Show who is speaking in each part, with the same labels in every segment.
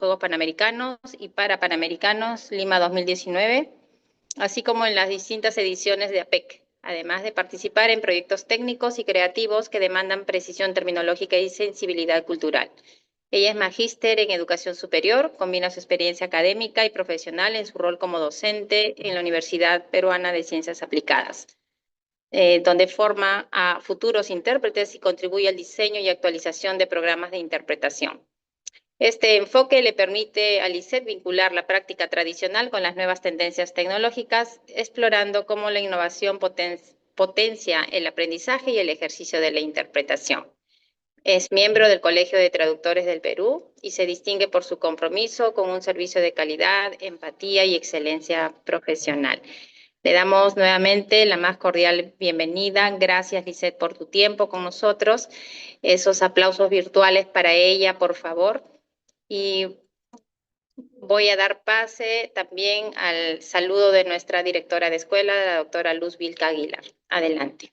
Speaker 1: Juegos Panamericanos y Parapanamericanos Lima 2019, así como en las distintas ediciones de APEC, además de participar en proyectos técnicos y creativos que demandan precisión terminológica y sensibilidad cultural. Ella es magíster en educación superior, combina su experiencia académica y profesional en su rol como docente en la Universidad Peruana de Ciencias Aplicadas, donde forma a futuros intérpretes y contribuye al diseño y actualización de programas de interpretación. Este enfoque le permite a Lisette vincular la práctica tradicional con las nuevas tendencias tecnológicas, explorando cómo la innovación potencia el aprendizaje y el ejercicio de la interpretación. Es miembro del Colegio de Traductores del Perú y se distingue por su compromiso con un servicio de calidad, empatía y excelencia profesional. Le damos nuevamente la más cordial bienvenida. Gracias, Lisette, por tu tiempo con nosotros. Esos aplausos virtuales para ella, por favor. Y voy a dar pase también al saludo de nuestra directora de escuela, la doctora Luz Vilca Aguilar. Adelante.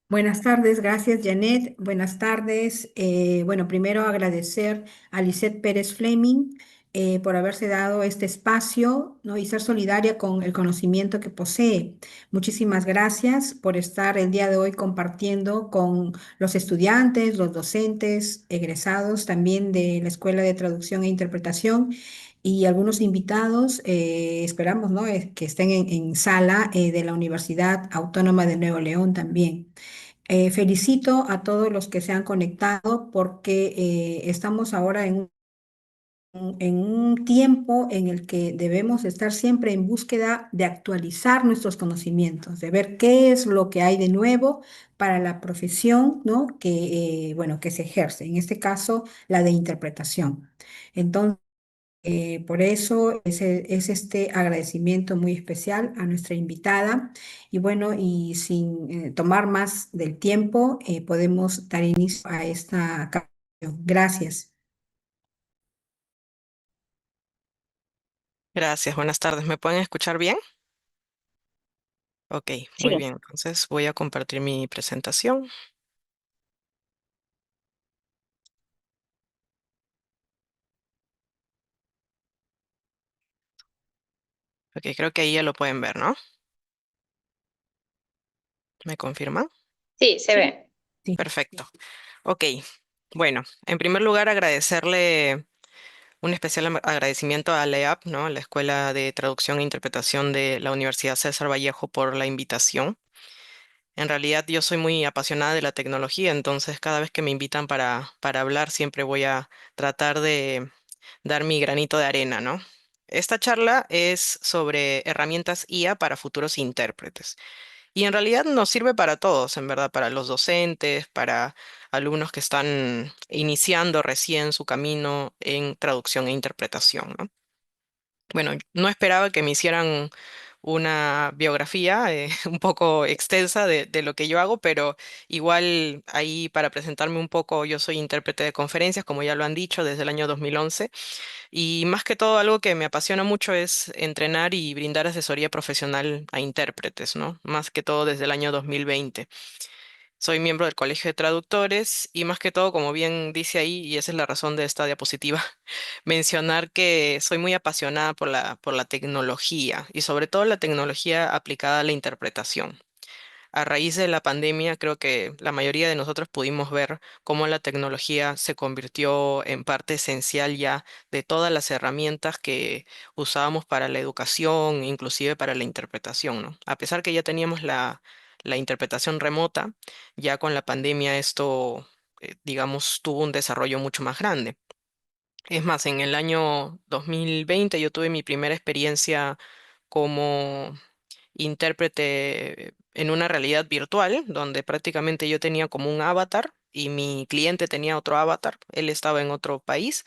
Speaker 2: Buenas tardes, gracias Janet. Buenas tardes. Bueno, primero agradecer a Lisette Pérez Fleming por haberse dado este espacio, ¿no? Y ser solidaria con el conocimiento que posee. Muchísimas gracias por estar el día de hoy compartiendo con los estudiantes, los docentes, egresados también de la Escuela de Traducción e Interpretación. Y algunos invitados, esperamos, ¿no? Que estén en sala de la Universidad Autónoma de Nuevo León también. Felicito a todos los que se han conectado porque estamos ahora en un tiempo en el que debemos estar siempre en búsqueda de actualizar nuestros conocimientos, de ver qué es lo que hay de nuevo para la profesión, ¿no? Bueno, que se ejerce, en este caso, la de interpretación. Entonces, por eso es este agradecimiento muy especial a nuestra invitada. Y bueno, y sin tomar más del tiempo, podemos dar inicio a esta capacitación. Gracias.
Speaker 3: Gracias, buenas tardes. ¿Me pueden escuchar bien? Ok,
Speaker 1: Sí,
Speaker 3: muy bien. Entonces voy a compartir mi presentación. Ok, creo que ahí ya lo pueden ver, ¿no? ¿Me confirman?
Speaker 1: sí, se ve.
Speaker 2: Sí.
Speaker 3: Perfecto. Ok, bueno, en primer lugar agradecerle un especial agradecimiento a la EAP, ¿no? La Escuela de Traducción e Interpretación de la Universidad César Vallejo por la invitación. En realidad yo soy muy apasionada de la tecnología, entonces cada vez que me invitan para hablar siempre voy a tratar de dar mi granito de arena, ¿no? Esta charla es sobre herramientas IA para futuros intérpretes. Y en realidad nos sirve para todos, en verdad, para los docentes, para alumnos que están iniciando recién su camino en traducción e interpretación, ¿no? Bueno, no esperaba que me hicieran una biografía un poco extensa de lo que yo hago, pero igual ahí para presentarme un poco, yo soy intérprete de conferencias, como ya lo han dicho, desde el año 2011, y más que todo algo que me apasiona mucho es entrenar y brindar asesoría profesional a intérpretes, ¿no? Más que todo desde el año 2020. Soy miembro del Colegio de Traductores y más que todo, como bien dice ahí, y esa es la razón de esta diapositiva, mencionar que soy muy apasionada por la tecnología y sobre todo la tecnología aplicada a la interpretación. A raíz de la pandemia, creo que la mayoría de nosotros pudimos ver cómo la tecnología se convirtió en parte esencial ya de todas las herramientas que usábamos para la educación, inclusive para la interpretación, ¿no? A pesar que ya teníamos la interpretación remota, ya con la pandemia esto, digamos, tuvo un desarrollo mucho más grande. Es más, en el año 2020 yo tuve mi primera experiencia como intérprete en una realidad virtual, donde prácticamente yo tenía como un avatar y mi cliente tenía otro avatar, él estaba en otro país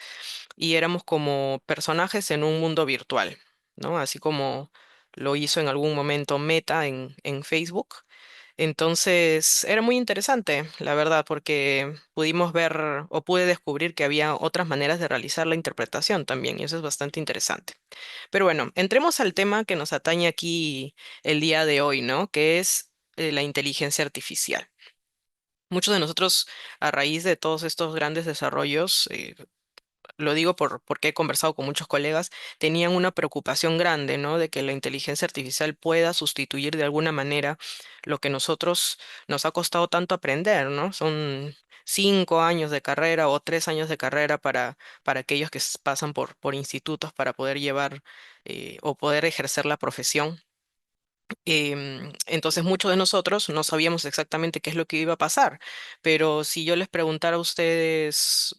Speaker 3: y éramos como personajes en un mundo virtual, ¿no? Así como lo hizo en algún momento Meta en Facebook. Entonces era muy interesante, la verdad, porque pudimos ver o pude descubrir que había otras maneras de realizar la interpretación también, y eso es bastante interesante. Pero bueno, entremos al tema que nos atañe aquí el día de hoy, ¿no? Que es la inteligencia artificial. Muchos de nosotros, a raíz de todos estos grandes desarrollos, lo digo porque he conversado con muchos colegas, tenían una preocupación grande, ¿no? De que la inteligencia artificial pueda sustituir de alguna manera lo que nosotros nos ha costado tanto aprender, ¿no? Son 5 años de carrera o 3 años de carrera para aquellos que pasan por institutos para poder llevar o poder ejercer la profesión. Entonces muchos de nosotros no sabíamos exactamente qué es lo que iba a pasar, pero si yo les preguntara a ustedes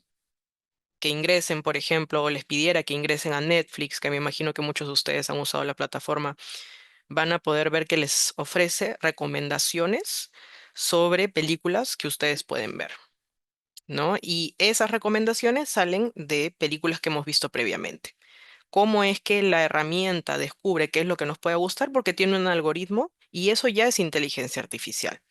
Speaker 3: que ingresen, por ejemplo, o les pidiera que ingresen a Netflix, que me imagino que muchos de ustedes han usado la plataforma, van a poder ver que les ofrece recomendaciones sobre películas que ustedes pueden ver, ¿no? Y esas recomendaciones salen de películas que hemos visto previamente. ¿Cómo es que la herramienta descubre qué es lo que nos puede gustar? Porque tiene un algoritmo y eso ya es inteligencia artificial.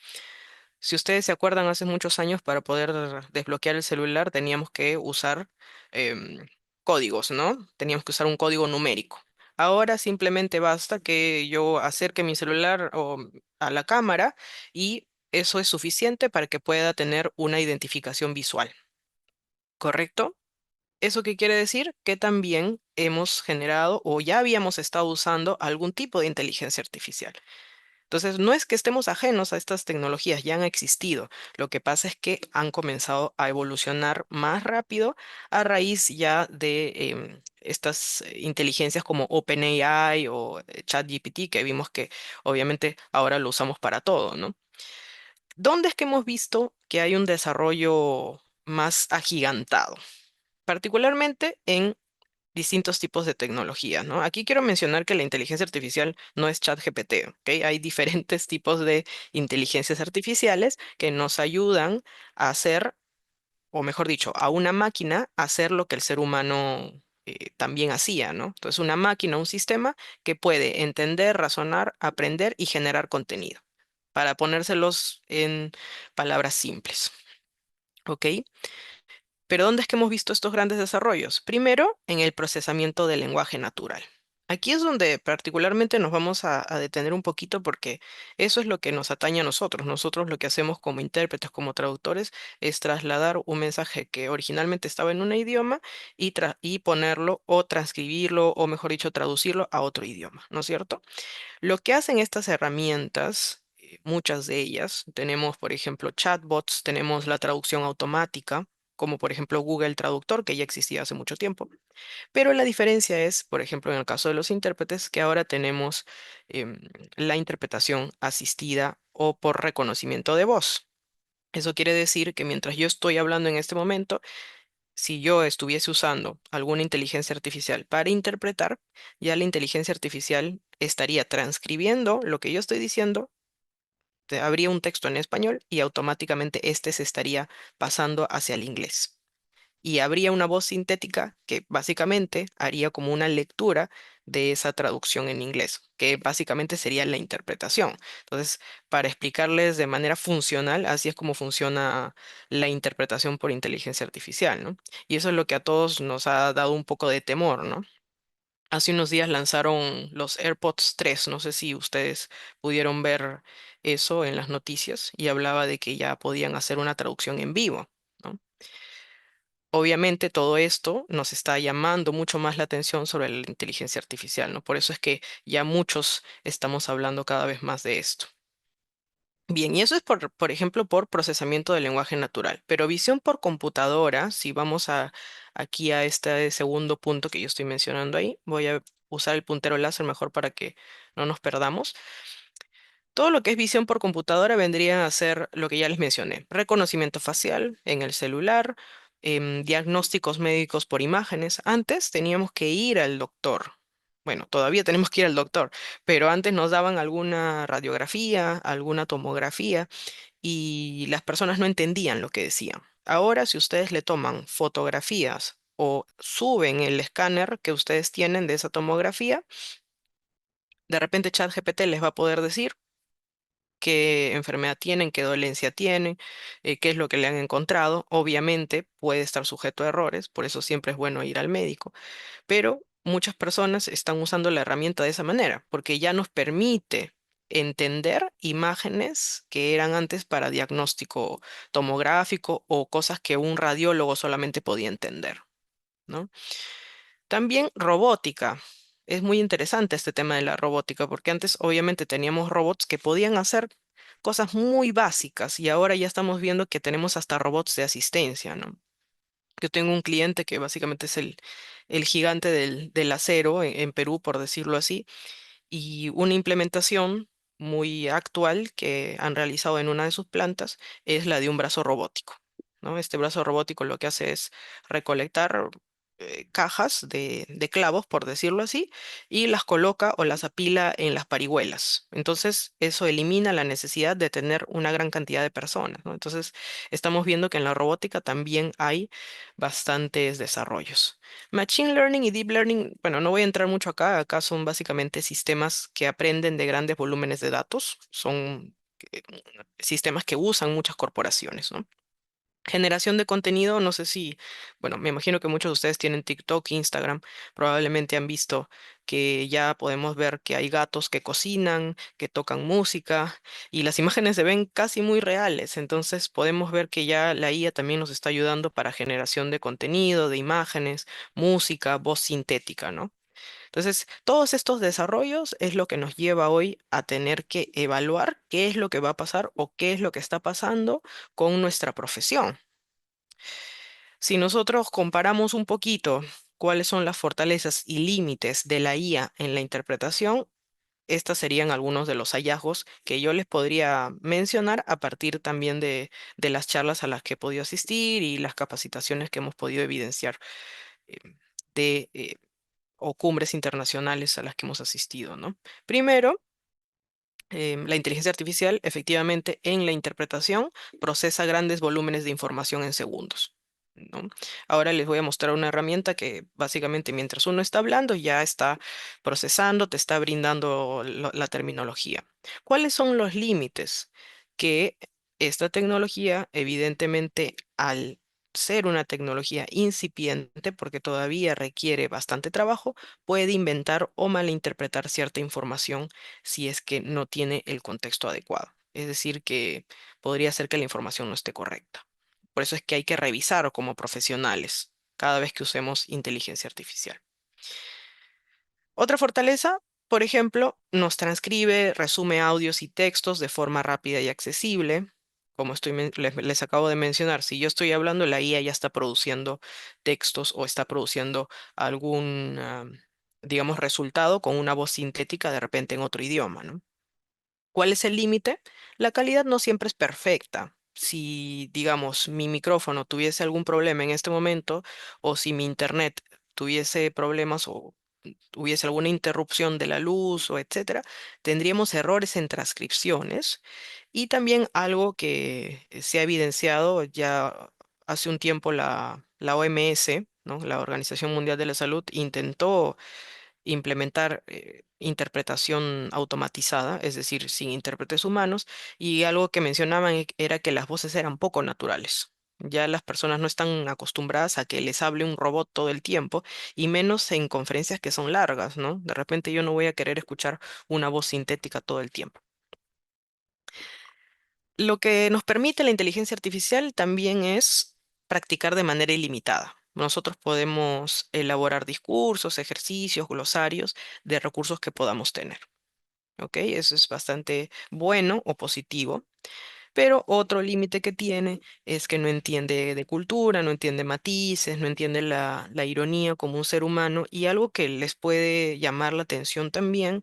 Speaker 3: Si ustedes se acuerdan, hace muchos años para poder desbloquear el celular teníamos que usar em, códigos, ¿no? Teníamos que usar un código numérico. Ahora simplemente basta que yo acerque mi celular a la cámara y eso es suficiente para que pueda tener una identificación visual, ¿correcto? ¿Eso qué quiere decir? Que también hemos generado o ya habíamos estado usando algún tipo de inteligencia artificial. Entonces, no es que estemos ajenos a estas tecnologías, ya han existido. Lo que pasa es que han comenzado a evolucionar más rápido a raíz ya de estas inteligencias como OpenAI o ChatGPT, que vimos que obviamente ahora lo usamos para todo, ¿no? ¿Dónde es que hemos visto que hay un desarrollo más agigantado? Particularmente en distintos tipos de tecnologías, ¿no? Aquí quiero mencionar que la inteligencia artificial no es ChatGPT, ¿ok? Hay diferentes tipos de inteligencias artificiales que nos ayudan a hacer, o mejor dicho, a una máquina hacer lo que el ser humano también hacía, ¿no? Entonces, una máquina, un sistema que puede entender, razonar, aprender y generar contenido, para ponérselos en palabras simples, ¿ok? Pero ¿dónde es que hemos visto estos grandes desarrollos? Primero, en el procesamiento del lenguaje natural. Aquí es donde particularmente nos vamos a detener un poquito porque eso es lo que nos atañe a nosotros. Nosotros lo que hacemos como intérpretes, como traductores, es trasladar un mensaje que originalmente estaba en un idioma y ponerlo o transcribirlo o mejor dicho, traducirlo a otro idioma, ¿no es cierto? Lo que hacen estas herramientas, muchas de ellas, tenemos por ejemplo chatbots, tenemos la traducción automática, como por ejemplo Google Traductor, que ya existía hace mucho tiempo. Pero la diferencia es, por ejemplo, en el caso de los intérpretes, que ahora tenemos em, la interpretación asistida o por reconocimiento de voz. Eso quiere decir que mientras yo estoy hablando en este momento, si yo estuviese usando alguna inteligencia artificial para interpretar, ya la inteligencia artificial estaría transcribiendo lo que yo estoy diciendo, habría un texto en español y automáticamente este se estaría pasando hacia el inglés. Y habría una voz sintética que básicamente haría como una lectura de esa traducción en inglés, que básicamente sería la interpretación. Entonces, para explicarles de manera funcional, así es como funciona la interpretación por inteligencia artificial, ¿no? Y eso es lo que a todos nos ha dado un poco de temor, ¿no? Hace unos días lanzaron los AirPods 3, no sé si ustedes pudieron ver eso en las noticias, y hablaba de que ya podían hacer una traducción en vivo, ¿no? Obviamente todo esto nos está llamando mucho más la atención sobre la inteligencia artificial, ¿no? Por eso es que ya muchos estamos hablando cada vez más de esto. Bien, y eso es por ejemplo, por procesamiento del lenguaje natural. Pero visión por computadora, si vamos aquí a este segundo punto que yo estoy mencionando ahí, voy a usar el puntero láser mejor para que no nos perdamos. Todo lo que es visión por computadora vendría a ser lo que ya les mencioné: reconocimiento facial en el celular, diagnósticos médicos por imágenes. Antes teníamos que ir al doctor. Bueno, todavía tenemos que ir al doctor, pero antes nos daban alguna radiografía, alguna tomografía y las personas no entendían lo que decían. Ahora, si ustedes le toman fotografías o suben el escáner que ustedes tienen de esa tomografía, de repente ChatGPT les va a poder decir qué enfermedad tienen, qué dolencia tienen, qué es lo que le han encontrado. Obviamente puede estar sujeto a errores, por eso siempre es bueno ir al médico, pero muchas personas están usando la herramienta de esa manera, porque ya nos permite entender imágenes que eran antes para diagnóstico tomográfico o cosas que un radiólogo solamente podía entender. ¿no? También robótica. Es muy interesante este tema de la robótica, porque antes obviamente teníamos robots que podían hacer cosas muy básicas y ahora ya estamos viendo que tenemos hasta robots de asistencia, ¿no? Yo tengo un cliente que básicamente es el gigante del acero en Perú, por decirlo así, y una implementación muy actual que han realizado en una de sus plantas es la de un brazo robótico, ¿no? Este brazo robótico lo que hace es recolectar cajas de clavos, por decirlo así, y las coloca o las apila en las parihuelas. Entonces, eso elimina la necesidad de tener una gran cantidad de personas, ¿no? Entonces, estamos viendo que en la robótica también hay bastantes desarrollos. Machine Learning y Deep Learning, bueno, no voy a entrar mucho acá, acá son básicamente sistemas que aprenden de grandes volúmenes de datos, son sistemas que usan muchas corporaciones, ¿no? Generación de contenido, no sé si, bueno, me imagino que muchos de ustedes tienen TikTok, Instagram, probablemente han visto que ya podemos ver que hay gatos que cocinan, que tocan música y las imágenes se ven casi muy reales, entonces podemos ver que ya la IA también nos está ayudando para generación de contenido, de imágenes, música, voz sintética, ¿no? Entonces, todos estos desarrollos es lo que nos lleva hoy a tener que evaluar qué es lo que va a pasar o qué es lo que está pasando con nuestra profesión. Si nosotros comparamos un poquito cuáles son las fortalezas y límites de la IA en la interpretación, estos serían algunos de los hallazgos que yo les podría mencionar a partir también de las charlas a las que he podido asistir y las capacitaciones que hemos podido evidenciar eh, de o cumbres internacionales a las que hemos asistido, ¿no? Primero, la inteligencia artificial efectivamente en la interpretación procesa grandes volúmenes de información en segundos, ¿no? Ahora les voy a mostrar una herramienta que básicamente mientras uno está hablando ya está procesando, te está brindando la terminología. ¿Cuáles son los límites? Que esta tecnología, evidentemente, al ser una tecnología incipiente, porque todavía requiere bastante trabajo, puede inventar o malinterpretar cierta información si es que no tiene el contexto adecuado. Es decir, que podría ser que la información no esté correcta. Por eso es que hay que revisar como profesionales cada vez que usemos inteligencia artificial. Otra fortaleza, por ejemplo, nos transcribe, resume audios y textos de forma rápida y accesible. Como les acabo de mencionar, si yo estoy hablando, la IA ya está produciendo textos o está produciendo algún, digamos, resultado con una voz sintética de repente en otro idioma, ¿no? ¿Cuál es el límite? La calidad no siempre es perfecta. Si, digamos, mi micrófono tuviese algún problema en este momento, o si mi internet tuviese problemas o hubiese alguna interrupción de la luz o etcétera, tendríamos errores en transcripciones y también algo que se ha evidenciado ya hace un tiempo la OMS, ¿no? La Organización Mundial de la Salud intentó implementar interpretación automatizada, es decir, sin intérpretes humanos, y algo que mencionaban era que las voces eran poco naturales. Ya las personas no están acostumbradas a que les hable un robot todo el tiempo, y menos en conferencias que son largas, ¿no? De repente yo no voy a querer escuchar una voz sintética todo el tiempo. Lo que nos permite la inteligencia artificial también es practicar de manera ilimitada. Nosotros podemos elaborar discursos, ejercicios, glosarios de recursos que podamos tener. ¿Ok? Eso es bastante bueno o positivo. Pero otro límite que tiene es que no entiende de cultura, no entiende matices, no entiende la ironía como un ser humano. Y algo que les puede llamar la atención también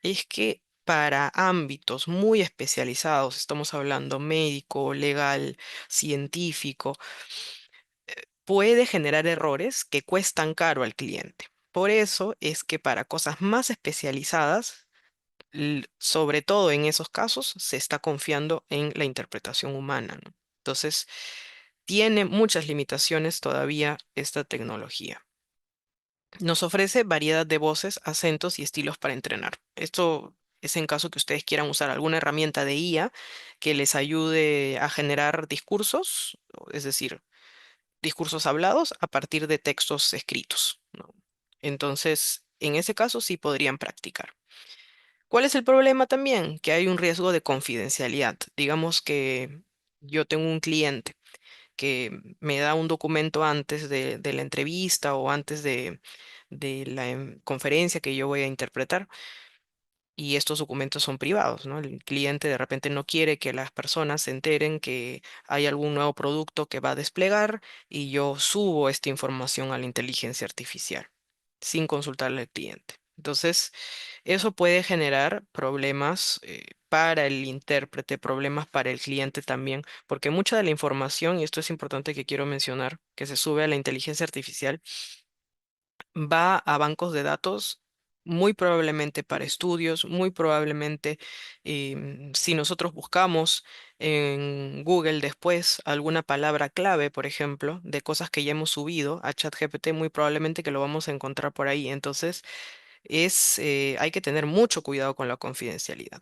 Speaker 3: es que para ámbitos muy especializados, estamos hablando médico, legal, científico, puede generar errores que cuestan caro al cliente. Por eso es que para cosas más especializadas, sobre todo en esos casos, se está confiando en la interpretación humana, ¿no? Entonces, tiene muchas limitaciones todavía esta tecnología. Nos ofrece variedad de voces, acentos y estilos para entrenar. Esto es en caso que ustedes quieran usar alguna herramienta de IA que les ayude a generar discursos, es decir, discursos hablados a partir de textos escritos, ¿no? Entonces, en ese caso sí podrían practicar. ¿Cuál es el problema también? Que hay un riesgo de confidencialidad. Digamos que yo tengo un cliente que me da un documento antes de la entrevista o antes de la conferencia que yo voy a interpretar. Y estos documentos son privados, ¿no? El cliente de repente no quiere que las personas se enteren que hay algún nuevo producto que va a desplegar y yo subo esta información a la inteligencia artificial sin consultarle al cliente. Entonces, eso puede generar problemas para el intérprete, problemas para el cliente también, porque mucha de la información, y esto es importante que quiero mencionar, que se sube a la inteligencia artificial, va a bancos de datos, muy probablemente para estudios, muy probablemente si nosotros buscamos en Google después alguna palabra clave, por ejemplo, de cosas que ya hemos subido a ChatGPT, muy probablemente que lo vamos a encontrar por ahí. Entonces, hay que tener mucho cuidado con la confidencialidad.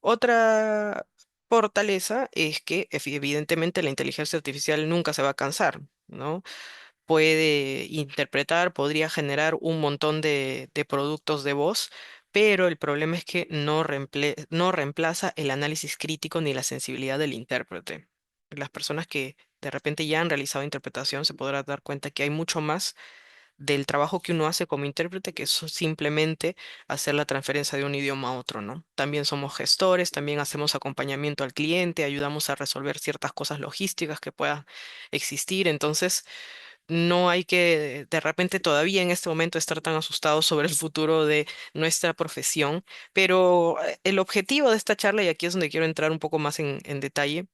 Speaker 3: Otra fortaleza es que evidentemente la inteligencia artificial nunca se va a cansar, ¿no? Puede interpretar, podría generar un montón de productos de voz, pero el problema es que no reemplaza el análisis crítico ni la sensibilidad del intérprete. Las personas que de repente ya han realizado interpretación se podrán dar cuenta que hay mucho más del trabajo que uno hace como intérprete, que es simplemente hacer la transferencia de un idioma a otro, ¿no? También somos gestores, también hacemos acompañamiento al cliente, ayudamos a resolver ciertas cosas logísticas que puedan existir. Entonces, no hay que de repente todavía en este momento estar tan asustados sobre el futuro de nuestra profesión, pero el objetivo de esta charla, y aquí es donde quiero entrar un poco más en detalle,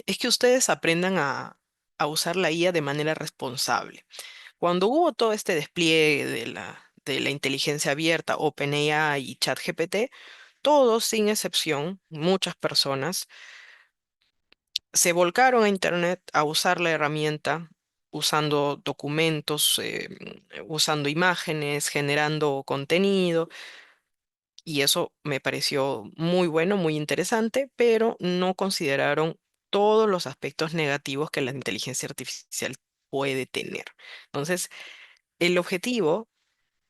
Speaker 3: es que ustedes aprendan a usar la IA de manera responsable. Cuando hubo todo este despliegue de la inteligencia abierta, OpenAI y ChatGPT, todos, sin excepción, muchas personas, se volcaron a Internet a usar la herramienta, usando documentos, usando imágenes, generando contenido, y eso me pareció muy bueno, muy interesante, pero no consideraron todos los aspectos negativos que la inteligencia artificial puede tener. Entonces, el objetivo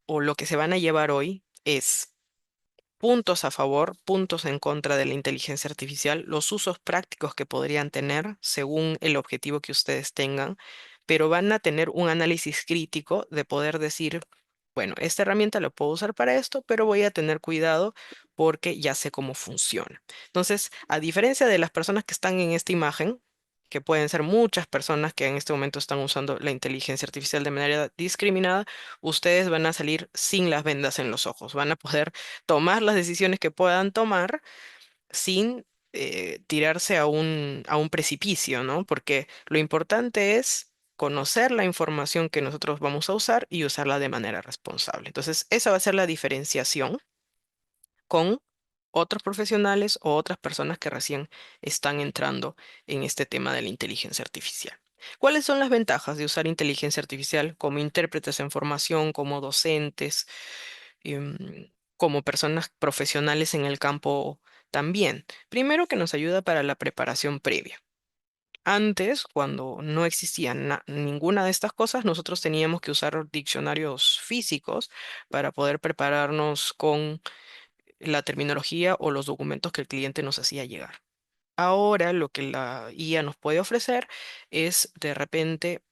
Speaker 3: o lo que se van a llevar hoy es puntos a favor, puntos en contra de la inteligencia artificial, los usos prácticos que podrían tener según el objetivo que ustedes tengan, pero van a tener un análisis crítico de poder decir, bueno, esta herramienta la puedo usar para esto, pero voy a tener cuidado porque ya sé cómo funciona. Entonces, a diferencia de las personas que están en esta imagen, que pueden ser muchas personas que en este momento están usando la inteligencia artificial de manera discriminada, ustedes van a salir sin las vendas en los ojos, van a poder tomar las decisiones que puedan tomar sin tirarse a un precipicio, ¿no? Porque lo importante es conocer la información que nosotros vamos a usar y usarla de manera responsable. Entonces, esa va a ser la diferenciación con otros profesionales o otras personas que recién están entrando en este tema de la inteligencia artificial. ¿Cuáles son las ventajas de usar inteligencia artificial como intérpretes en formación, como docentes, como personas profesionales en el campo también? Primero, que nos ayuda para la preparación previa. Antes, cuando no existía ninguna de estas cosas, nosotros teníamos que usar diccionarios físicos para poder prepararnos con la terminología o los documentos que el cliente nos hacía llegar. Ahora lo que la IA nos puede ofrecer es de repente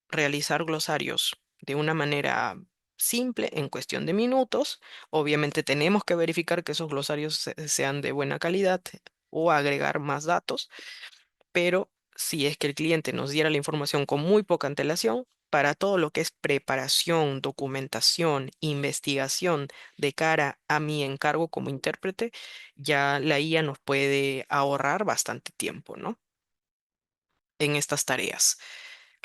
Speaker 3: realizar glosarios de una manera simple en cuestión de minutos. Obviamente tenemos que verificar que esos glosarios sean de buena calidad o agregar más datos, pero si es que el cliente nos diera la información con muy poca antelación, para todo lo que es preparación, documentación, investigación de cara a mi encargo como intérprete, ya la IA nos puede ahorrar bastante tiempo, ¿no? En estas tareas.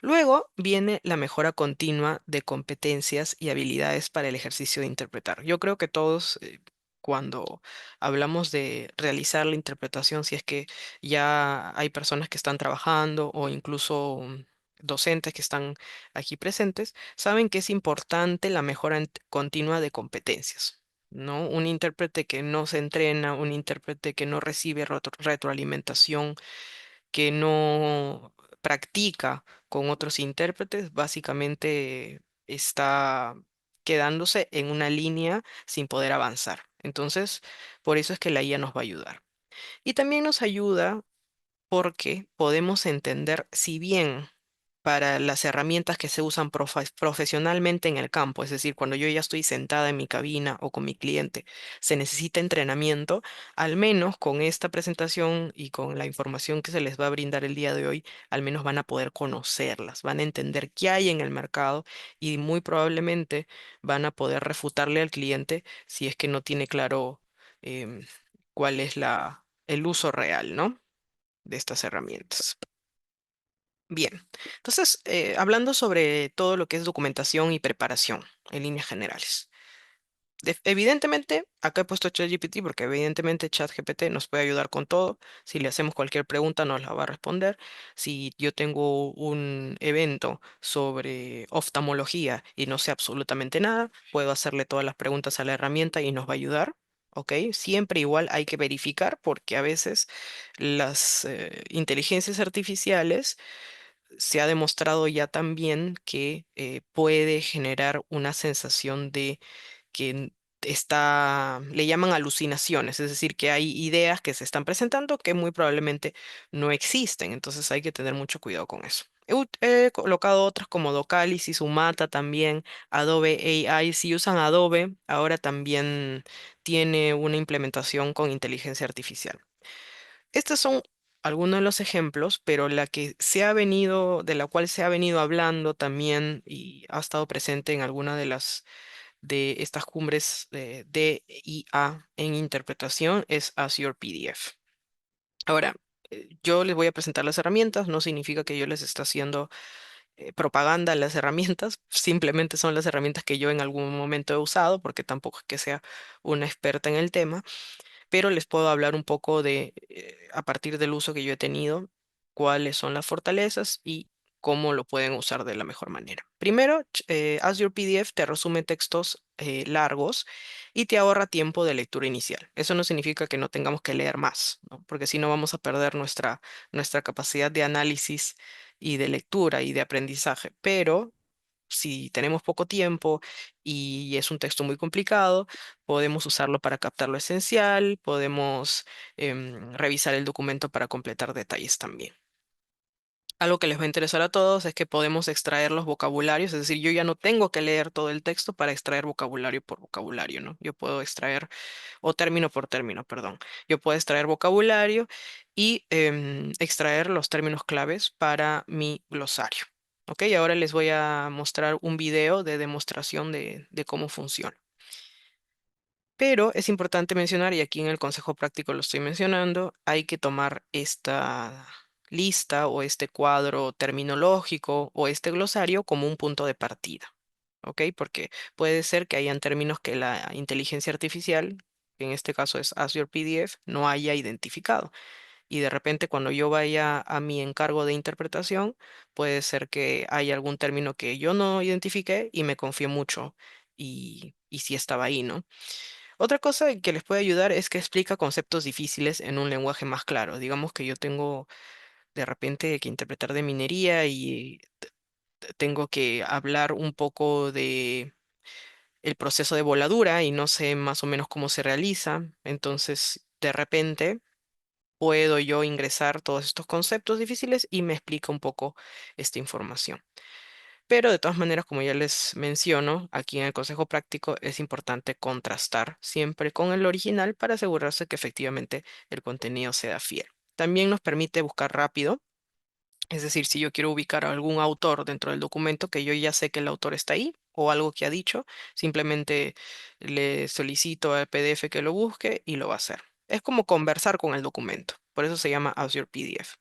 Speaker 3: Luego viene la mejora continua de competencias y habilidades para el ejercicio de interpretar. Yo creo que todos, cuando hablamos de realizar la interpretación, si es que ya hay personas que están trabajando o incluso docentes que están aquí presentes, saben que es importante la mejora continua de competencias. ¿No? Un intérprete que no se entrena, un intérprete que no recibe retroalimentación, que no practica con otros intérpretes, básicamente está quedándose en una línea sin poder avanzar. Entonces, por eso es que la IA nos va a ayudar. Y también nos ayuda porque podemos entender, si bien para las herramientas que se usan profesionalmente en el campo, es decir, cuando yo ya estoy sentada en mi cabina o con mi cliente, se necesita entrenamiento, al menos con esta presentación y con la información que se les va a brindar el día de hoy, al menos van a poder conocerlas, van a entender qué hay en el mercado y muy probablemente van a poder refutarle al cliente si es que no tiene claro em, cuál es el uso real, ¿no? De estas herramientas. Bien, entonces, hablando sobre todo lo que es documentación y preparación en líneas generales. Evidentemente, acá he puesto ChatGPT porque evidentemente ChatGPT nos puede ayudar con todo. Si le hacemos cualquier pregunta, nos la va a responder. Si yo tengo un evento sobre oftalmología y no sé absolutamente nada, puedo hacerle todas las preguntas a la herramienta y nos va a ayudar. ¿Ok? Siempre igual hay que verificar porque a veces las inteligencias artificiales se ha demostrado ya también que puede generar una sensación de que le llaman alucinaciones, es decir, que hay ideas que se están presentando que muy probablemente no existen, entonces hay que tener mucho cuidado con eso. He colocado otras como Docali, Sumata también, Adobe AI. Si usan Adobe, ahora también tiene una implementación con inteligencia artificial. Estos son algunos de los ejemplos, pero de la cual se ha venido hablando también y ha estado presente en alguna de estas cumbres de IA en interpretación es Azure PDF. Ahora, yo les voy a presentar las herramientas, no significa que yo les esté haciendo propaganda a las herramientas, simplemente son las herramientas que yo en algún momento he usado, porque tampoco es que sea una experta en el tema, pero les puedo hablar un poco a partir del uso que yo he tenido, cuáles son las fortalezas y cómo lo pueden usar de la mejor manera. Primero, Azure PDF te resume textos largos y te ahorra tiempo de lectura inicial. Eso no significa que no tengamos que leer más, ¿no? Porque si no vamos a perder nuestra capacidad de análisis y de lectura y de aprendizaje. Pero si tenemos poco tiempo y es un texto muy complicado, podemos usarlo para captar lo esencial, podemos revisar el documento para completar detalles también. Algo que les va a interesar a todos es que podemos extraer los vocabularios, es decir, yo ya no tengo que leer todo el texto para extraer vocabulario por vocabulario, ¿no? Yo puedo extraer, o término por término, perdón. Yo puedo extraer vocabulario y extraer los términos claves para mi glosario. Ok, ahora les voy a mostrar un video de demostración de cómo funciona. Pero es importante mencionar, y aquí en el consejo práctico lo estoy mencionando, hay que tomar esta lista o este cuadro terminológico o este glosario como un punto de partida. ¿Ok? Porque puede ser que hayan términos que la inteligencia artificial, que en este caso es Azure PDF, no haya identificado. Y de repente cuando yo vaya a mi encargo de interpretación, puede ser que haya algún término que yo no identifiqué y me confié mucho y sí estaba ahí, ¿no? Otra cosa que les puede ayudar es que explica conceptos difíciles en un lenguaje más claro. Digamos que yo tengo de repente que interpretar de minería y tengo que hablar un poco de el proceso de voladura y no sé más o menos cómo se realiza. Entonces, de repente puedo yo ingresar todos estos conceptos difíciles y me explica un poco esta información. Pero de todas maneras, como ya les menciono, aquí en el consejo práctico es importante contrastar siempre con el original para asegurarse que efectivamente el contenido sea fiel. También nos permite buscar rápido, es decir, si yo quiero ubicar a algún autor dentro del documento, que yo ya sé que el autor está ahí o algo que ha dicho, simplemente le solicito al PDF que lo busque y lo va a hacer. Es como conversar con el documento, por eso se llama Azure PDF.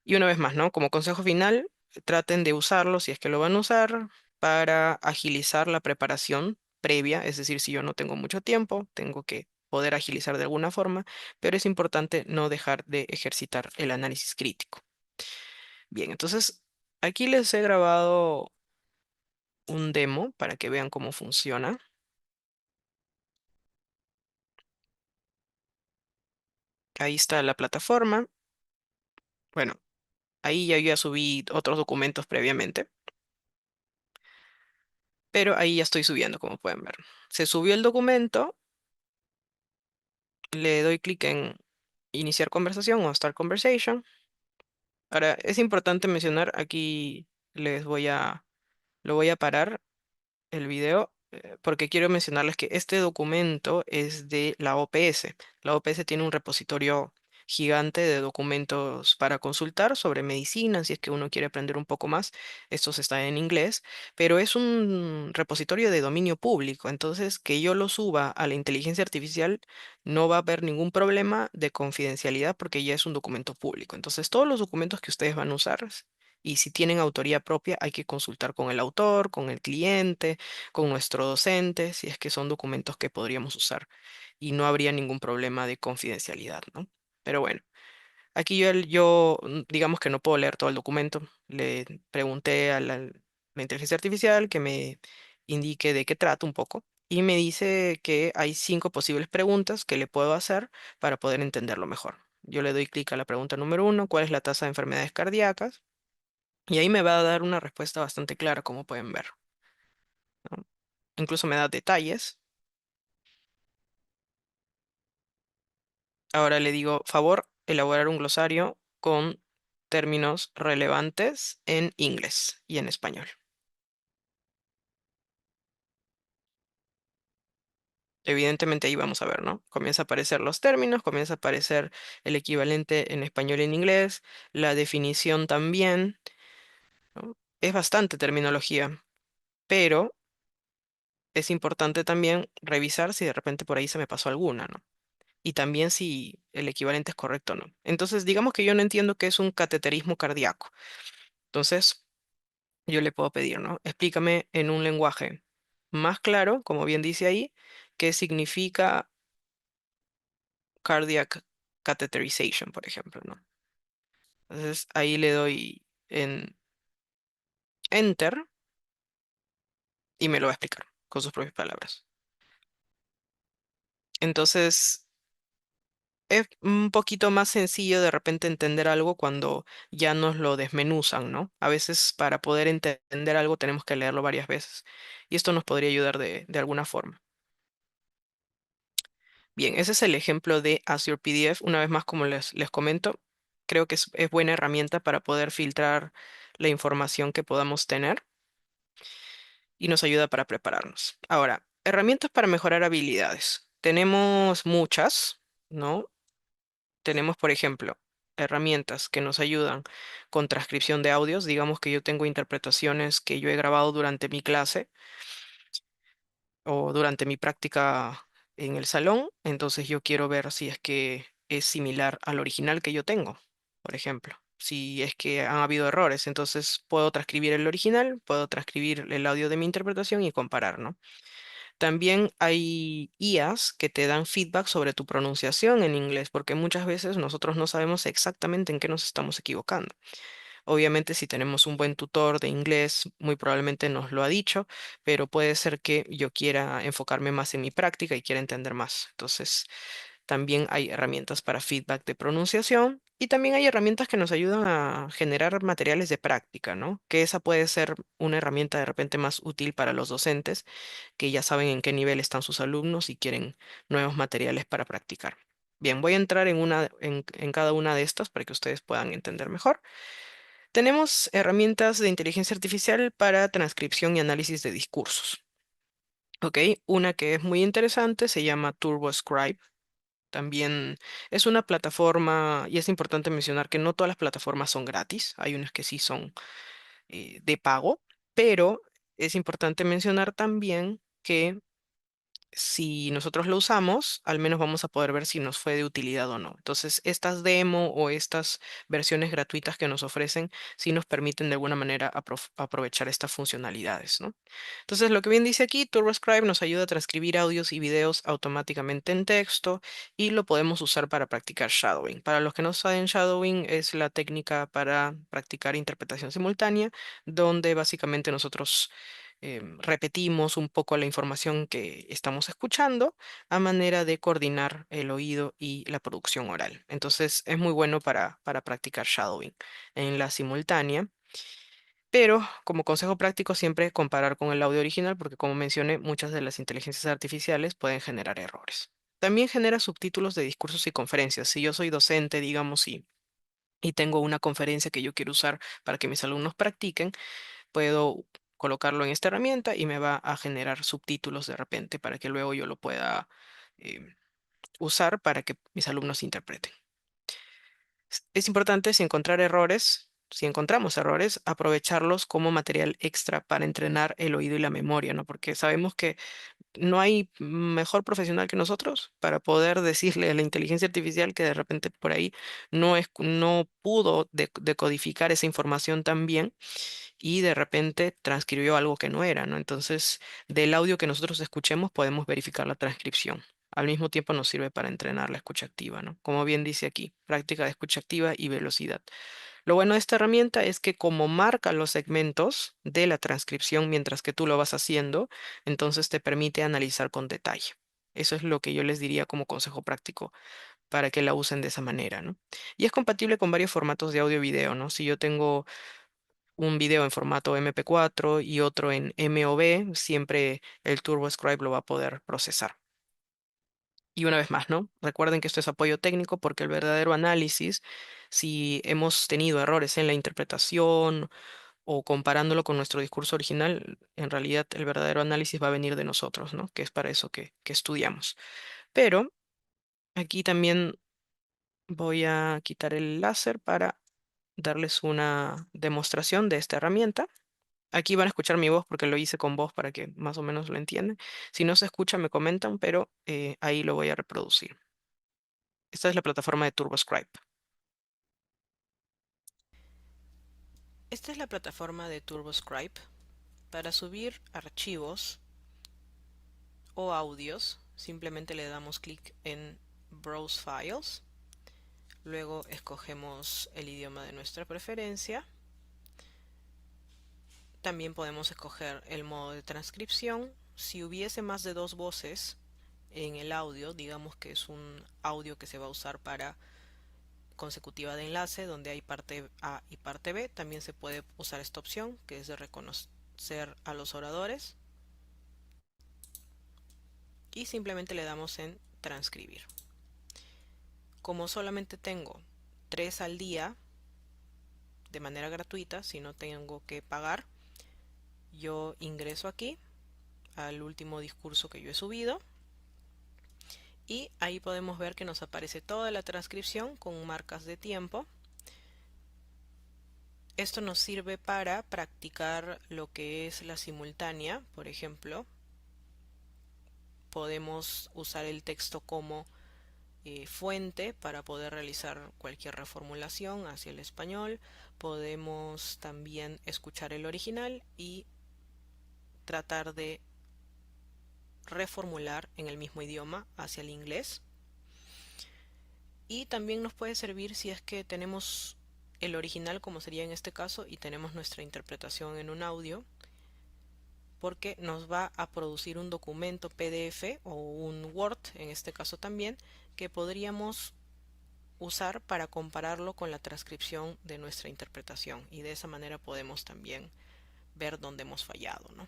Speaker 3: Y una vez más, ¿no? Como consejo final, traten de usarlo si es que lo van a usar para agilizar la preparación previa, es decir, si yo no tengo mucho tiempo, tengo que poder agilizar de alguna forma, pero es importante no dejar de ejercitar el análisis crítico. Bien, entonces aquí les he grabado un demo para que vean cómo funciona. Ahí está la plataforma. Bueno, ahí ya subí otros documentos previamente, pero ahí ya estoy subiendo, como pueden ver. Se subió el documento, le doy clic en iniciar conversación o start conversation. Ahora, es importante mencionar, aquí lo voy a parar el video, porque quiero mencionarles que este documento es de la OPS. La OPS tiene un repositorio gigante de documentos para consultar sobre medicina, si es que uno quiere aprender un poco más. Estos están en inglés, pero es un repositorio de dominio público. Entonces, que yo lo suba a la inteligencia artificial no va a haber ningún problema de confidencialidad porque ya es un documento público. Entonces, todos los documentos que ustedes van a usar, y si tienen autoría propia, hay que consultar con el autor, con el cliente, con nuestro docente, si es que son documentos que podríamos usar y no habría ningún problema de confidencialidad, ¿no? Pero bueno, aquí digamos que no puedo leer todo el documento. Le pregunté a la inteligencia artificial que me indique de qué trata un poco y me dice que hay 5 posibles preguntas que le puedo hacer para poder entenderlo mejor. Yo le doy clic a la pregunta número 1, ¿cuál es la tasa de enfermedades cardíacas? Y ahí me va a dar una respuesta bastante clara, como pueden ver, ¿no? Incluso me da detalles. Ahora le digo, favor, elaborar un glosario con términos relevantes en inglés y en español. Evidentemente ahí vamos a ver, ¿no? Comienza a aparecer los términos, comienza a aparecer el equivalente en español y en inglés, la definición también, ¿no? Es bastante terminología, pero es importante también revisar si de repente por ahí se me pasó alguna, ¿no? Y también si el equivalente es correcto o no. Entonces, digamos que yo no entiendo qué es un cateterismo cardíaco. Entonces, yo le puedo pedir, ¿no? Explícame en un lenguaje más claro, como bien dice ahí, qué significa cardiac catheterization, por ejemplo, ¿no? Entonces, ahí le doy en enter y me lo va a explicar con sus propias palabras. Entonces, es un poquito más sencillo de repente entender algo cuando ya nos lo desmenuzan, ¿no? A veces para poder entender algo tenemos que leerlo varias veces y esto nos podría ayudar de alguna forma. Bien, ese es el ejemplo de Azure PDF. Una vez más, como les comento, creo que es buena herramienta para poder filtrar la información que podamos tener y nos ayuda para prepararnos. Ahora, herramientas para mejorar habilidades. Tenemos muchas, ¿no? Tenemos, por ejemplo, herramientas que nos ayudan con transcripción de audios. Digamos que yo tengo interpretaciones que yo he grabado durante mi clase o durante mi práctica en el salón, entonces yo quiero ver si es que es similar al original que yo tengo, por ejemplo. Si es que han habido errores, entonces puedo transcribir el original, puedo transcribir el audio de mi interpretación y comparar, ¿no? También hay IAs que te dan feedback sobre tu pronunciación en inglés, porque muchas veces nosotros no sabemos exactamente en qué nos estamos equivocando. Obviamente, si tenemos un buen tutor de inglés, muy probablemente nos lo ha dicho, pero puede ser que yo quiera enfocarme más en mi práctica y quiera entender más. Entonces, también hay herramientas para feedback de pronunciación y también hay herramientas que nos ayudan a generar materiales de práctica, ¿no? Que esa puede ser una herramienta de repente más útil para los docentes que ya saben en qué nivel están sus alumnos y quieren nuevos materiales para practicar. Bien, voy a entrar en cada una de estas para que ustedes puedan entender mejor. Tenemos herramientas de inteligencia artificial para transcripción y análisis de discursos. ¿Ok? Una que es muy interesante se llama TurboScribe. También es una plataforma, y es importante mencionar que no todas las plataformas son gratis, hay unas que sí son de pago, pero es importante mencionar también que si nosotros lo usamos, al menos vamos a poder ver si nos fue de utilidad o no. Entonces, estas demo o estas versiones gratuitas que nos ofrecen, sí nos permiten de alguna manera aprovechar estas funcionalidades, ¿no? Entonces, lo que bien dice aquí, TurboScribe nos ayuda a transcribir audios y videos automáticamente en texto y lo podemos usar para practicar shadowing. Para los que no saben, shadowing es la técnica para practicar interpretación simultánea, donde básicamente nosotros repetimos un poco la información que estamos escuchando a manera de coordinar el oído y la producción oral. Entonces es muy bueno para practicar shadowing en la simultánea, pero como consejo práctico siempre comparar con el audio original porque como mencioné, muchas de las inteligencias artificiales pueden generar errores. También genera subtítulos de discursos y conferencias. Si yo soy docente, digamos, y tengo una conferencia que yo quiero usar para que mis alumnos practiquen, puedo colocarlo en esta herramienta y me va a generar subtítulos de repente para que luego yo lo pueda eh, usar para que mis alumnos interpreten. Es importante si encontramos errores, aprovecharlos como material extra para entrenar el oído y la memoria, ¿no? Porque sabemos que no hay mejor profesional que nosotros para poder decirle a la inteligencia artificial que de repente por ahí no pudo decodificar esa información tan bien y de repente transcribió algo que no era, ¿no? Entonces, del audio que nosotros escuchemos podemos verificar la transcripción. Al mismo tiempo nos sirve para entrenar la escucha activa, ¿no? Como bien dice aquí, práctica de escucha activa y velocidad. Lo bueno de esta herramienta es que como marca los segmentos de la transcripción mientras que tú lo vas haciendo, entonces te permite analizar con detalle. Eso es lo que yo les diría como consejo práctico para que la usen de esa manera, ¿no? Y es compatible con varios formatos de audio y video, ¿no? Si yo tengo un video en formato MP4 y otro en MOV, siempre el TurboScribe lo va a poder procesar. Y una vez más, ¿no? Recuerden que esto es apoyo técnico porque el verdadero análisis, si hemos tenido errores en la interpretación o comparándolo con nuestro discurso original, en realidad el verdadero análisis va a venir de nosotros, ¿no? Que es para eso que estudiamos. Pero aquí también voy a quitar el láser para darles una demostración de esta herramienta. Aquí van a escuchar mi voz porque lo hice con voz para que más o menos lo entiendan. Si no se escucha, me comentan, pero ahí lo voy a reproducir. Esta es la plataforma de TurboScribe. Esta es la plataforma de TurboScribe. Para subir archivos o audios, simplemente le damos clic en Browse Files. Luego escogemos el idioma de nuestra preferencia. También podemos escoger el modo de transcripción. Si hubiese más de 2 voces en el audio, digamos que es un audio que se va a usar para consecutiva de enlace, donde hay parte A y parte B, también se puede usar esta opción, que es de reconocer a los oradores. Y simplemente le damos en transcribir. Como solamente tengo 3 al día de manera gratuita, si no tengo que pagar, yo ingreso aquí al último discurso que yo he subido y ahí podemos ver que nos aparece toda la transcripción con marcas de tiempo. Esto nos sirve para practicar lo que es la simultánea. Por ejemplo, podemos usar el texto como fuente para poder realizar cualquier reformulación hacia el español. Podemos también escuchar el original y tratar de reformular en el mismo idioma hacia el inglés. Y también nos puede servir si es que tenemos el original, como sería en este caso, y tenemos nuestra interpretación en un audio, porque nos va a producir un documento PDF o un Word, en este caso también, que podríamos usar para compararlo con la transcripción de nuestra interpretación, y de esa manera podemos también ver dónde hemos fallado, ¿no?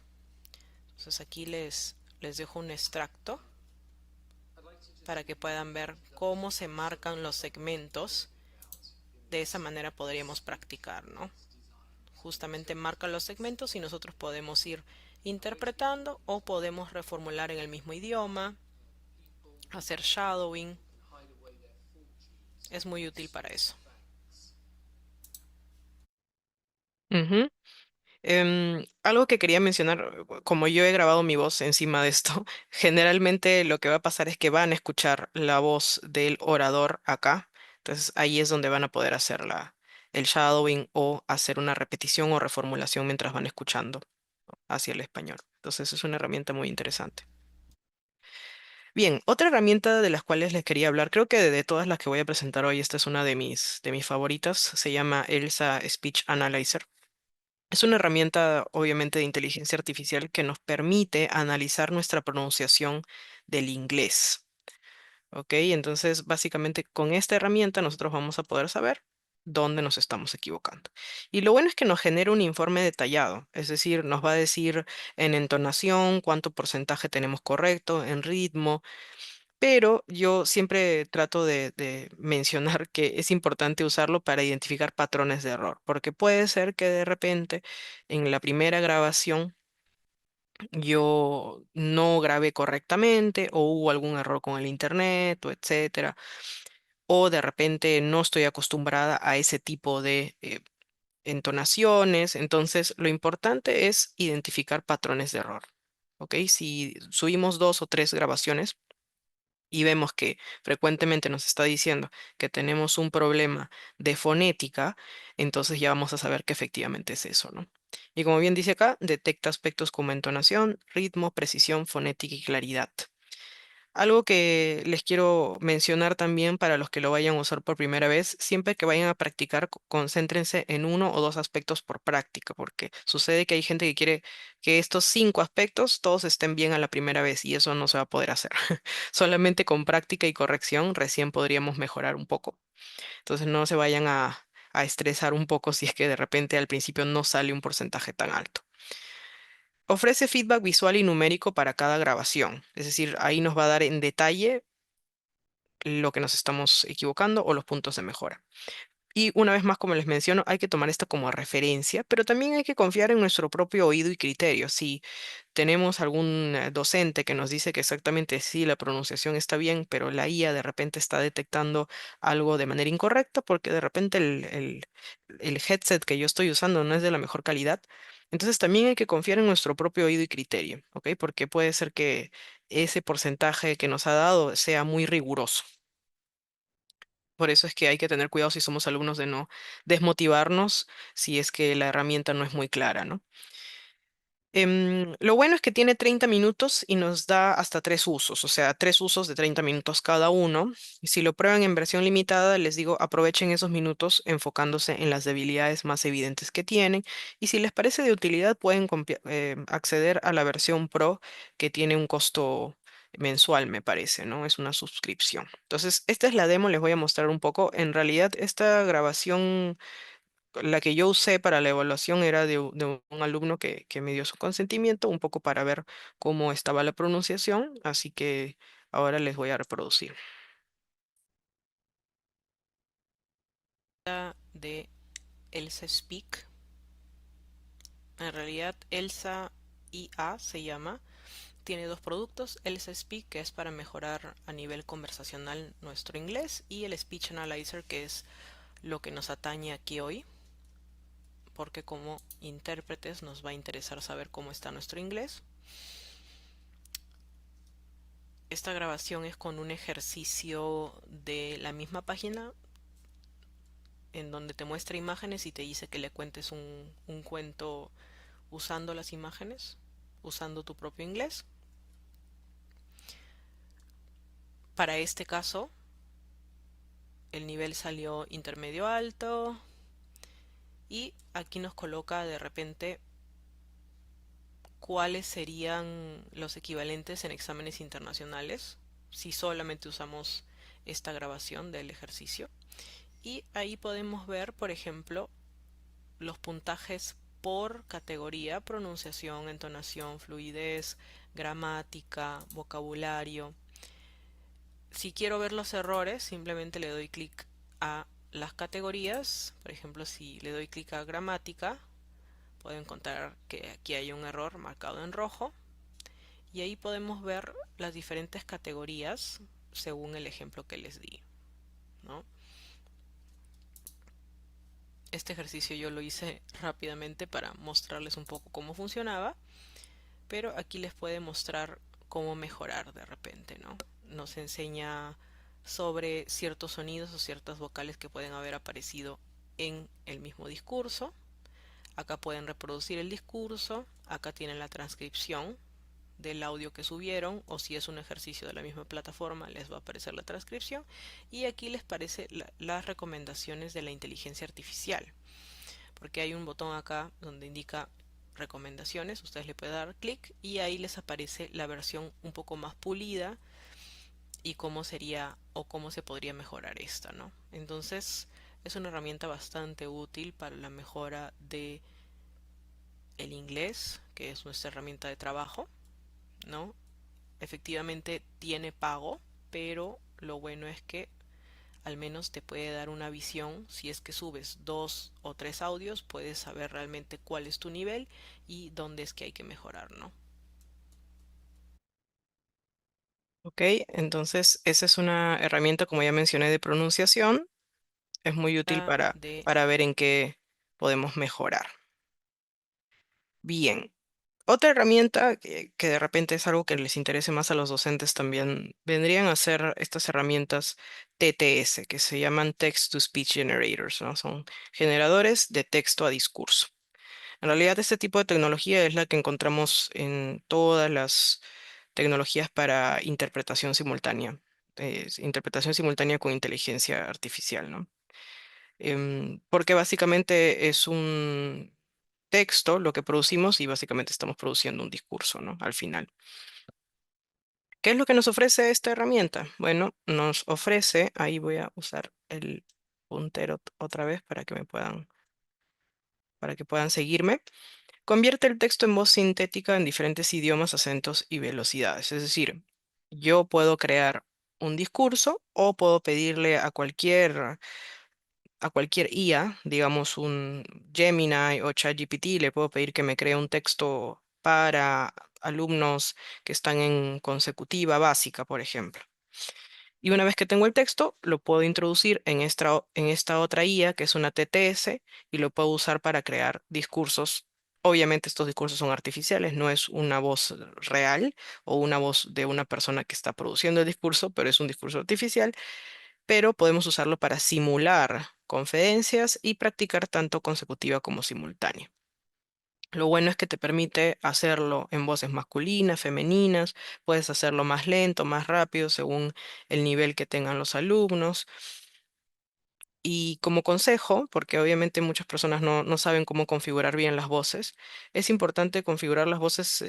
Speaker 3: Entonces aquí les dejo un extracto para que puedan ver cómo se marcan los segmentos. De esa manera podríamos practicar, ¿no? Justamente marcan los segmentos y nosotros podemos ir interpretando o podemos reformular en el mismo idioma, hacer shadowing. Es muy útil para eso. Ujú. Algo que quería mencionar, como yo he grabado mi voz encima de esto, generalmente lo que va a pasar es que van a escuchar la voz del orador acá. Entonces ahí es donde van a poder hacer el shadowing o hacer una repetición o reformulación mientras van escuchando hacia el español. Entonces es una herramienta muy interesante. Bien, otra herramienta de las cuales les quería hablar, creo que de todas las que voy a presentar hoy, esta es una de mis favoritas, se llama Elsa Speech Analyzer. Es una herramienta, obviamente, de inteligencia artificial que nos permite analizar nuestra pronunciación del inglés. ¿Ok? Entonces, básicamente, con esta herramienta nosotros vamos a poder saber dónde nos estamos equivocando. Y lo bueno es que nos genera un informe detallado, es decir, nos va a decir en entonación cuánto porcentaje tenemos correcto, en ritmo, pero yo siempre trato de mencionar que es importante usarlo para identificar patrones de error, porque puede ser que de repente en la primera grabación yo no grabé correctamente o hubo algún error con el internet o etcétera, o de repente no estoy acostumbrada a ese tipo de entonaciones. Entonces, lo importante es identificar patrones de error. ¿Ok? Si subimos 2 o 3 grabaciones y vemos que frecuentemente nos está diciendo que tenemos un problema de fonética, entonces ya vamos a saber que efectivamente es eso, ¿no? Y como bien dice acá, detecta aspectos como entonación, ritmo, precisión, fonética y claridad. Algo que les quiero mencionar también para los que lo vayan a usar por primera vez, siempre que vayan a practicar, concéntrense en 1 o 2 aspectos por práctica, porque sucede que hay gente que quiere que estos 5 aspectos todos estén bien a la primera vez y eso no se va a poder hacer. Solamente con práctica y corrección recién podríamos mejorar un poco. Entonces no se vayan a estresar un poco si es que de repente al principio no sale un porcentaje tan alto. Ofrece feedback visual y numérico para cada grabación, es decir, ahí nos va a dar en detalle lo que nos estamos equivocando o los puntos de mejora. Y una vez más, como les menciono, hay que tomar esto como referencia, pero también hay que confiar en nuestro propio oído y criterio. Si tenemos algún docente que nos dice que exactamente sí, la pronunciación está bien, pero la IA de repente está detectando algo de manera incorrecta porque de repente el headset que yo estoy usando no es de la mejor calidad, entonces también hay que confiar en nuestro propio oído y criterio, ¿ok? Porque puede ser que ese porcentaje que nos ha dado sea muy riguroso. Por eso es que hay que tener cuidado si somos alumnos de no desmotivarnos si es que la herramienta no es muy clara, ¿no? Lo bueno es que tiene 30 minutos y nos da hasta 3 usos, o sea, 3 usos de 30 minutos cada uno. Y si lo prueban en versión limitada, les digo, aprovechen esos minutos enfocándose en las debilidades más evidentes que tienen. Y si les parece de utilidad, pueden acceder a la versión Pro que tiene un costo mensual, me parece, ¿no? Es una suscripción. Entonces, esta es la demo, les voy a mostrar un poco. En realidad, esta grabación la que yo usé para la evaluación era de un alumno que me dio su consentimiento, un poco para ver cómo estaba la pronunciación, así que ahora les voy a reproducir. De Elsa Speak. En realidad Elsa IA se llama. Tiene 2 productos, Elsa Speak, que es para mejorar a nivel conversacional nuestro inglés, y el Speech Analyzer, que es lo que nos atañe aquí hoy, porque como intérpretes nos va a interesar saber cómo está nuestro inglés. Esta grabación es con un ejercicio de la misma página en donde te muestra imágenes y te dice que le cuentes un cuento usando las imágenes, usando tu propio inglés. Para este caso, el nivel salió intermedio alto y aquí nos coloca de repente cuáles serían los equivalentes en exámenes internacionales si solamente usamos esta grabación del ejercicio. Y ahí podemos ver, por ejemplo, los puntajes por categoría: pronunciación, entonación, fluidez, gramática, vocabulario. Si quiero ver los errores, simplemente le doy clic a las categorías. Por ejemplo, si le doy clic a gramática, puedo encontrar que aquí hay un error marcado en rojo. Y ahí podemos ver las diferentes categorías según el ejemplo que les di, ¿no? Este ejercicio yo lo hice rápidamente para mostrarles un poco cómo funcionaba, pero aquí les puede mostrar cómo mejorar de repente, ¿no? Nos enseña sobre ciertos sonidos o ciertas vocales que pueden haber aparecido en el mismo discurso. Acá pueden reproducir el discurso, acá tienen la transcripción del audio que subieron, o si es un ejercicio de la misma plataforma les va a aparecer la transcripción, y aquí les parece las recomendaciones de la inteligencia artificial, porque hay un botón acá donde indica recomendaciones. Ustedes le pueden dar clic y ahí les aparece la versión un poco más pulida y cómo sería o cómo se podría mejorar esta, ¿no? Entonces es una herramienta bastante útil para la mejora de el inglés, que es nuestra herramienta de trabajo, ¿no? Efectivamente tiene pago, pero lo bueno es que al menos te puede dar una visión. Si es que subes 2 o 3 audios, puedes saber realmente cuál es tu nivel y dónde es que hay que mejorar, ¿no? Ok, entonces esa es una herramienta, como ya mencioné, de pronunciación. Es muy útil para ver en qué podemos mejorar. Bien. Otra herramienta que de repente es algo que les interese más a los docentes también, vendrían a ser estas herramientas TTS, que se llaman Text to Speech Generators, ¿no? Son generadores de texto a discurso. En realidad, este tipo de tecnología es la que encontramos en todas las tecnologías para interpretación simultánea, interpretación simultánea con inteligencia artificial, ¿no? Porque básicamente es un texto lo que producimos y básicamente estamos produciendo un discurso, ¿no? Al final. ¿Qué es lo que nos ofrece esta herramienta? Bueno, nos ofrece, ahí voy a usar el puntero otra vez para que puedan seguirme. Convierte el texto en voz sintética en diferentes idiomas, acentos y velocidades. Es decir, yo puedo crear un discurso o puedo pedirle a cualquier IA, digamos un Gemini o ChatGPT, le puedo pedir que me cree un texto para alumnos que están en consecutiva básica, por ejemplo. Y una vez que tengo el texto, lo puedo introducir en esta otra IA, que es una TTS, y lo puedo usar para crear discursos. Obviamente estos discursos son artificiales, no es una voz real o una voz de una persona que está produciendo el discurso, pero es un discurso artificial, pero podemos usarlo para simular conferencias y practicar tanto consecutiva como simultánea. Lo bueno es que te permite hacerlo en voces masculinas, femeninas, puedes hacerlo más lento, más rápido, según el nivel que tengan los alumnos. Y como consejo, porque obviamente muchas personas no saben cómo configurar bien las voces, es importante configurar las voces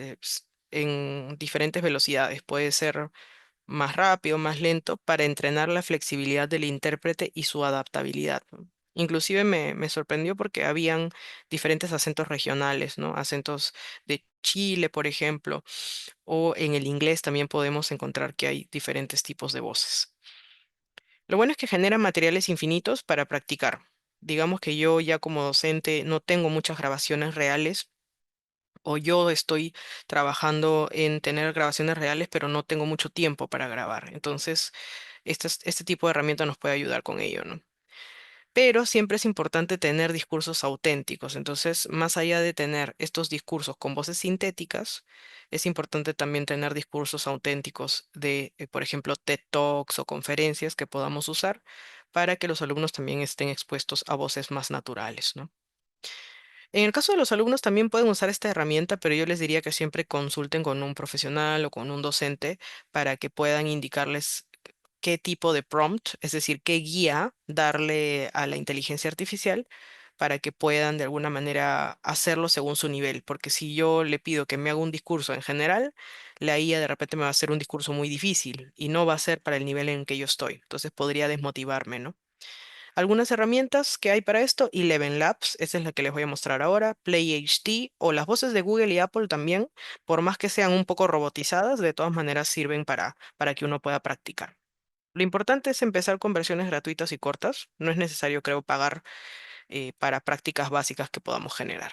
Speaker 3: en diferentes velocidades. Puede ser más rápido, más lento, para entrenar la flexibilidad del intérprete y su adaptabilidad, ¿no? Inclusive me sorprendió porque habían diferentes acentos regionales, ¿no? Acentos de Chile, por ejemplo, o en el inglés también podemos encontrar que hay diferentes tipos de voces. Lo bueno es que genera materiales infinitos para practicar. Digamos que yo ya como docente no tengo muchas grabaciones reales o yo estoy trabajando en tener grabaciones reales, pero no tengo mucho tiempo para grabar. Entonces, este tipo de herramienta nos puede ayudar con ello, ¿no? Pero siempre es importante tener discursos auténticos. Entonces, más allá de tener estos discursos con voces sintéticas, es importante también tener discursos auténticos de, por ejemplo, TED Talks o conferencias que podamos usar para que los alumnos también estén expuestos a voces más naturales, ¿no? En el caso de los alumnos también pueden usar esta herramienta, pero yo les diría que siempre consulten con un profesional o con un docente para que puedan indicarles qué tipo de prompt, es decir, qué guía darle a la inteligencia artificial para que puedan de alguna manera hacerlo según su nivel. Porque si yo le pido que me haga un discurso en general, la IA de repente me va a hacer un discurso muy difícil y no va a ser para el nivel en que yo estoy. Entonces podría desmotivarme, ¿no? Algunas herramientas que hay para esto, Eleven Labs, esa es la que les voy a mostrar ahora, Play HD o las voces de Google y Apple también, por más que sean un poco robotizadas, de todas maneras sirven para que uno pueda practicar. Lo importante es empezar con versiones gratuitas y cortas. No es necesario, creo, pagar para prácticas básicas que podamos generar.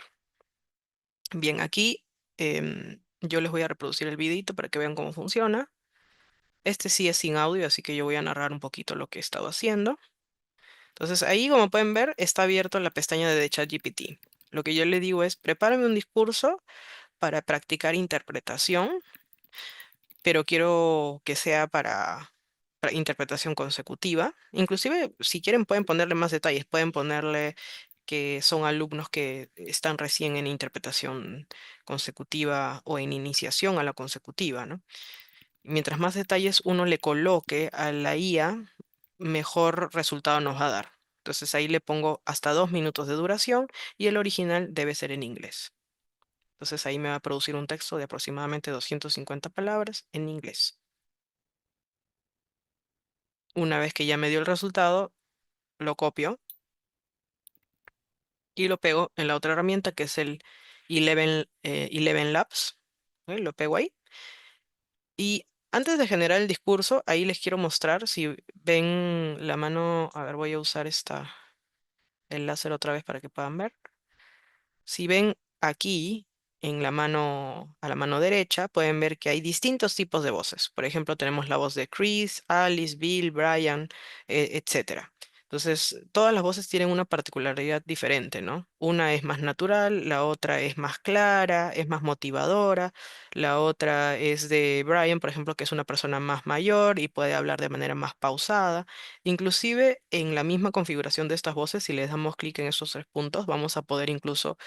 Speaker 3: Bien, aquí yo les voy a reproducir el videito para que vean cómo funciona. Este sí es sin audio, así que yo voy a narrar un poquito lo que he estado haciendo. Entonces ahí, como pueden ver, está abierto la pestaña de ChatGPT. Lo que yo le digo es, prepárame un discurso para practicar interpretación, pero quiero que sea para interpretación consecutiva. Inclusive, si quieren, pueden ponerle más detalles. Pueden ponerle que son alumnos que están recién en interpretación consecutiva o en iniciación a la consecutiva, ¿no? Mientras más detalles uno le coloque a la IA, mejor resultado nos va a dar. Entonces ahí le pongo hasta 2 minutos de duración y el original debe ser en inglés. Entonces ahí me va a producir un texto de aproximadamente 250 palabras en inglés. Una vez que ya me dio el resultado, lo copio y lo pego en la otra herramienta que es el Eleven Labs. ¿Ok? Lo pego ahí. Y Antes de generar el discurso, ahí les quiero mostrar, si ven la mano, a ver, voy a usar el láser otra vez para que puedan ver. Si ven aquí en la mano, a la mano derecha, pueden ver que hay distintos tipos de voces. Por ejemplo, tenemos la voz de Chris, Alice, Bill, Brian, etcétera. Entonces, todas las voces tienen una particularidad diferente, ¿no? Una es más natural, la otra es más clara, es más motivadora, la otra es de Brian, por ejemplo, que es una persona más mayor y puede hablar de manera más pausada. Inclusive en la misma configuración de estas voces, si les damos clic en esos 3 puntos, vamos a poder incluso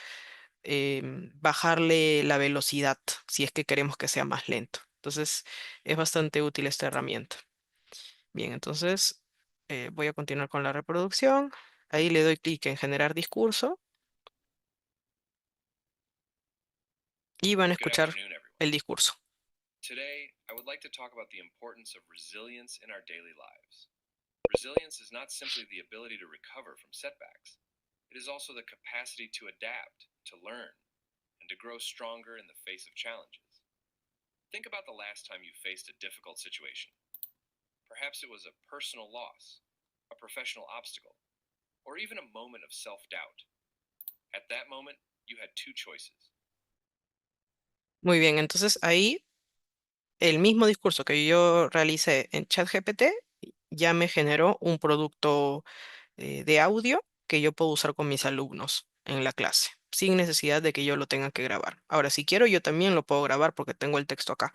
Speaker 3: bajarle la velocidad si es que queremos que sea más lento. Entonces es bastante útil esta herramienta. Bien, entonces voy a continuar con la reproducción. Ahí le doy clic en generar discurso y van a
Speaker 4: Good
Speaker 3: escuchar
Speaker 4: afternoon, everyone.
Speaker 3: el discurso.
Speaker 4: Today, I would like to talk about the importance of resilience in our daily lives. Resilience is not simply the ability to recover from setbacks. It is also the capacity to adapt, to learn, and to grow stronger in the face of challenges. Think about the last time you faced a difficult situation. Perhaps it was a personal loss, a professional obstacle, or even a moment of self-doubt. At that moment, you had two choices.
Speaker 3: Muy bien, entonces ahí el mismo discurso que yo realicé en ChatGPT ya me generó un producto de audio que yo puedo usar con mis alumnos en la clase, sin necesidad de que yo lo tenga que grabar. Ahora, si quiero, yo también lo puedo grabar porque tengo el texto acá,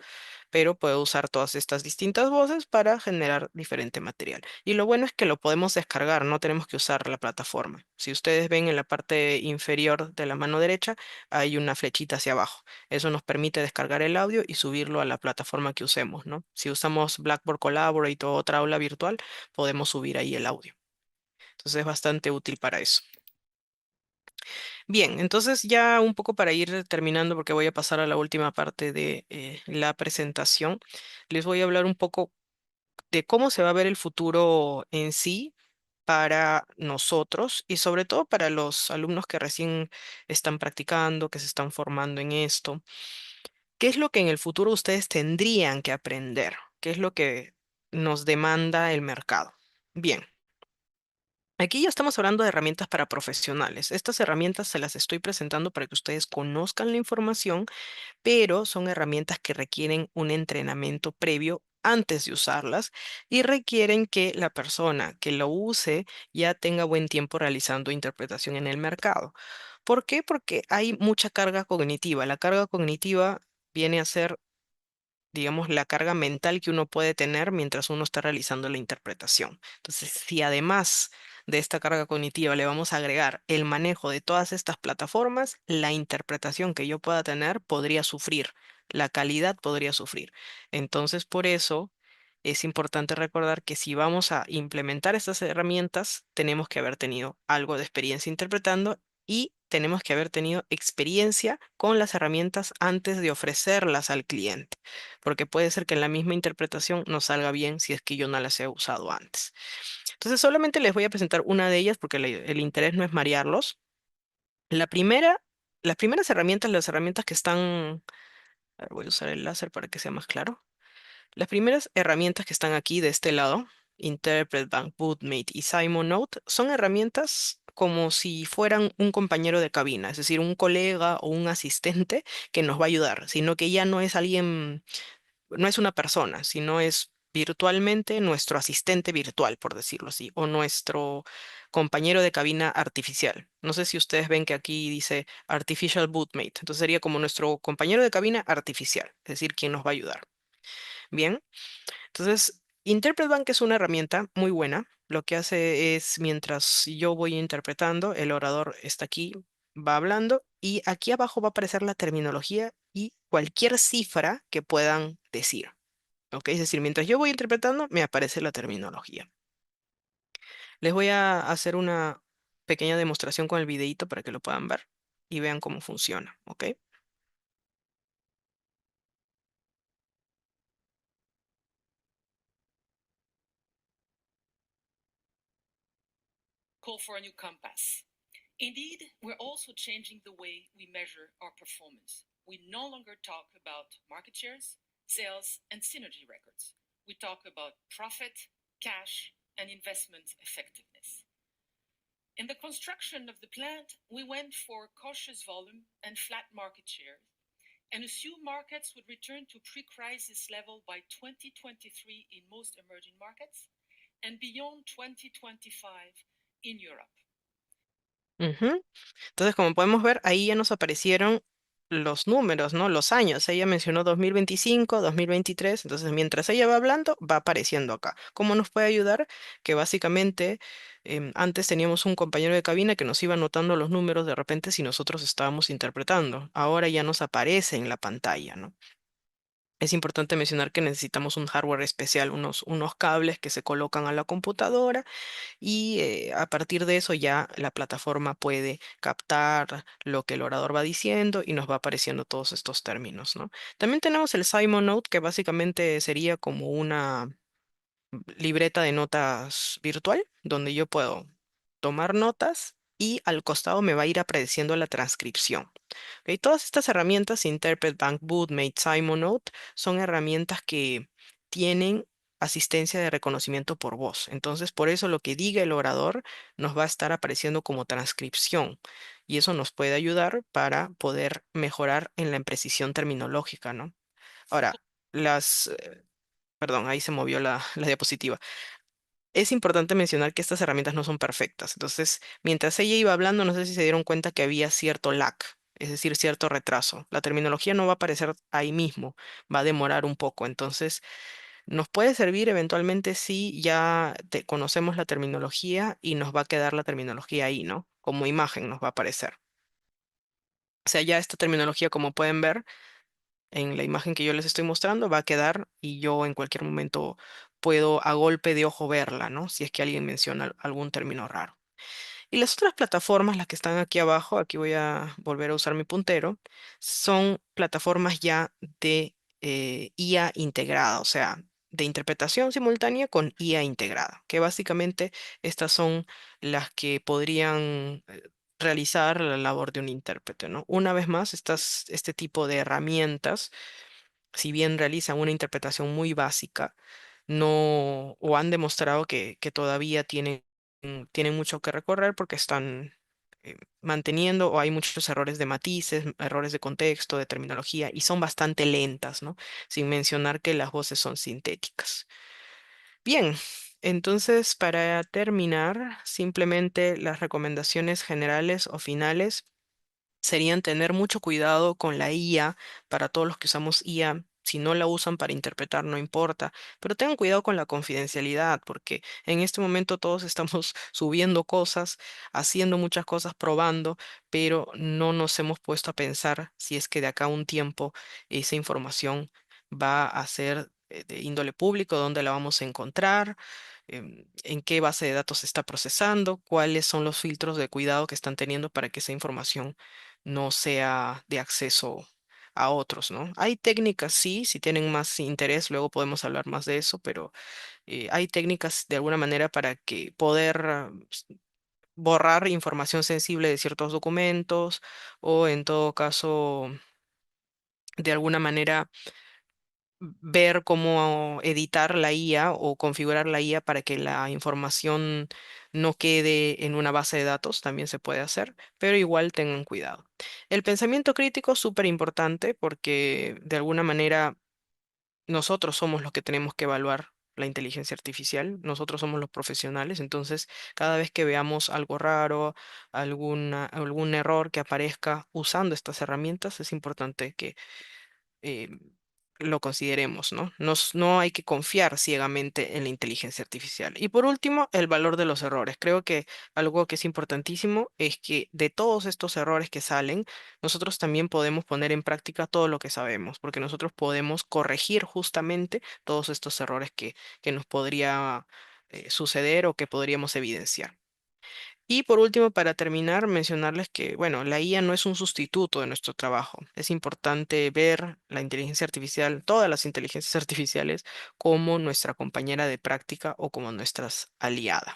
Speaker 3: pero puedo usar todas estas distintas voces para generar diferente material. Y lo bueno es que lo podemos descargar, no tenemos que usar la plataforma. Si ustedes ven en la parte inferior de la mano derecha, hay una flechita hacia abajo. Eso nos permite descargar el audio y subirlo a la plataforma que usemos, ¿no? Si usamos Blackboard Collaborate o otra aula virtual, podemos subir ahí el audio. Entonces es bastante útil para eso. Bien, entonces ya un poco para ir terminando, porque voy a pasar a la última parte de la presentación, les voy a hablar un poco de cómo se va a ver el futuro en sí para nosotros y sobre todo para los alumnos que recién están practicando, que se están formando en esto. ¿Qué es lo que en el futuro ustedes tendrían que aprender? ¿Qué es lo que nos demanda el mercado? Bien. Aquí ya estamos hablando de herramientas para profesionales. Estas herramientas se las estoy presentando para que ustedes conozcan la información, pero son herramientas que requieren un entrenamiento previo antes de usarlas y requieren que la persona que lo use ya tenga buen tiempo realizando interpretación en el mercado. ¿Por qué? Porque hay mucha carga cognitiva. La carga cognitiva viene a ser, digamos, la carga mental que uno puede tener mientras uno está realizando la interpretación. Entonces, si además de esta carga cognitiva le vamos a agregar el manejo de todas estas plataformas, la interpretación que yo pueda tener podría sufrir, la calidad podría sufrir. Entonces, por eso es importante recordar que si vamos a implementar estas herramientas, tenemos que haber tenido algo de experiencia interpretando y tenemos que haber tenido experiencia con las herramientas antes de ofrecerlas al cliente, porque puede ser que en la misma interpretación no salga bien si es que yo no las he usado antes. Entonces, solamente les voy a presentar una de ellas porque el interés no es marearlos. La primera, las primeras herramientas, las herramientas que están, a ver, voy a usar el láser para que sea más claro. Las primeras herramientas que están aquí de este lado, Interpret Bank, Bootmate y Simon Note, son herramientas como si fueran un compañero de cabina, es decir, un colega o un asistente que nos va a ayudar, sino que ya no es alguien, no es una persona, sino es virtualmente nuestro asistente virtual, por decirlo así, o nuestro compañero de cabina artificial. No sé si ustedes ven que aquí dice Artificial Bootmate, entonces sería como nuestro compañero de cabina artificial, es decir, quien nos va a ayudar. Bien. Entonces, Interpret Bank es una herramienta muy buena. Lo que hace es, mientras yo voy interpretando, el orador está aquí, va hablando, y aquí abajo va a aparecer la terminología y cualquier cifra que puedan decir. ¿Ok? Es decir, mientras yo voy interpretando, me aparece la terminología. Les voy a hacer una pequeña demostración con el videíto para que lo puedan ver y vean cómo funciona. ¿Ok?
Speaker 5: Call for a new compass. Indeed, we're also changing the way we measure our performance. We no longer talk about market shares, sales, and synergy records. We talk about profit, cash, and investment effectiveness. In the construction of the plant, we went for cautious volume and flat market share and assumed markets would return to pre-crisis level by 2023 in most emerging markets and beyond 2025 in Europe.
Speaker 3: Ujú. Entonces, como podemos ver, ahí ya nos aparecieron los números, ¿no? Los años. Ella mencionó 2025, 2023. Entonces, mientras ella va hablando, va apareciendo acá. ¿Cómo nos puede ayudar? Que básicamente antes teníamos un compañero de cabina que nos iba anotando los números de repente si nosotros estábamos interpretando. Ahora ya nos aparece en la pantalla, ¿no? Es importante mencionar que necesitamos un hardware especial, unos cables que se colocan a la computadora y a partir de eso ya la plataforma puede captar lo que el orador va diciendo y nos va apareciendo todos estos términos, ¿no? También tenemos el Simon Note, que básicamente sería como una libreta de notas virtual, donde yo puedo tomar notas y al costado me va a ir apareciendo la transcripción. ¿Ok? Todas estas herramientas, Interpret, BankBoot, Mate, Note, son herramientas que tienen asistencia de reconocimiento por voz. Entonces, por eso lo que diga el orador nos va a estar apareciendo como transcripción. Y eso nos puede ayudar para poder mejorar en la imprecisión terminológica, ¿no? Ahora, perdón, ahí se movió la diapositiva. Es importante mencionar que estas herramientas no son perfectas. Entonces, mientras ella iba hablando, no sé si se dieron cuenta que había cierto lag, es decir, cierto retraso. La terminología no va a aparecer ahí mismo, va a demorar un poco. Entonces, nos puede servir eventualmente si ya conocemos la terminología y nos va a quedar la terminología ahí, ¿no? Como imagen nos va a aparecer. O sea, ya esta terminología, como pueden ver, en la imagen que yo les estoy mostrando, va a quedar y yo en cualquier momento puedo a golpe de ojo verla, ¿no? Si es que alguien menciona algún término raro. Y las otras plataformas, las que están aquí abajo, aquí voy a volver a usar mi puntero, son plataformas ya de IA integrada, o sea, de interpretación simultánea con IA integrada, que básicamente estas son las que podrían realizar la labor de un intérprete, ¿no? Una vez más, este tipo de herramientas, si bien realizan una interpretación muy básica, no, o han demostrado que todavía tienen mucho que recorrer porque están manteniendo o hay muchos errores de matices, errores de contexto, de terminología y son bastante lentas, ¿no? Sin mencionar que las voces son sintéticas. Bien, entonces para terminar, simplemente las recomendaciones generales o finales serían tener mucho cuidado con la IA para todos los que usamos IA. Si no la usan para interpretar, no importa, pero tengan cuidado con la confidencialidad, porque en este momento todos estamos subiendo cosas, haciendo muchas cosas, probando, pero no nos hemos puesto a pensar si es que de acá a un tiempo esa información va a ser de índole público, dónde la vamos a encontrar, en qué base de datos se está procesando, cuáles son los filtros de cuidado que están teniendo para que esa información no sea de acceso a otros, ¿no? Hay técnicas, sí, si tienen más interés, luego podemos hablar más de eso, pero hay técnicas de alguna manera para que poder borrar información sensible de ciertos documentos o en todo caso, de alguna manera ver cómo editar la IA o configurar la IA para que la información no quede en una base de datos, también se puede hacer, pero igual tengan cuidado. El pensamiento crítico es súper importante porque de alguna manera nosotros somos los que tenemos que evaluar la inteligencia artificial, nosotros somos los profesionales, entonces cada vez que veamos algo raro, algún error que aparezca usando estas herramientas, es importante que eh, lo consideremos, ¿no? No hay que confiar ciegamente en la inteligencia artificial. Y por último, el valor de los errores. Creo que algo que es importantísimo es que de todos estos errores que salen, nosotros también podemos poner en práctica todo lo que sabemos, porque nosotros podemos corregir justamente todos estos errores que nos podría suceder o que podríamos evidenciar. Y por último, para terminar, mencionarles que, bueno, la IA no es un sustituto de nuestro trabajo. Es importante ver la inteligencia artificial, todas las inteligencias artificiales, como nuestra compañera de práctica o como nuestras aliadas.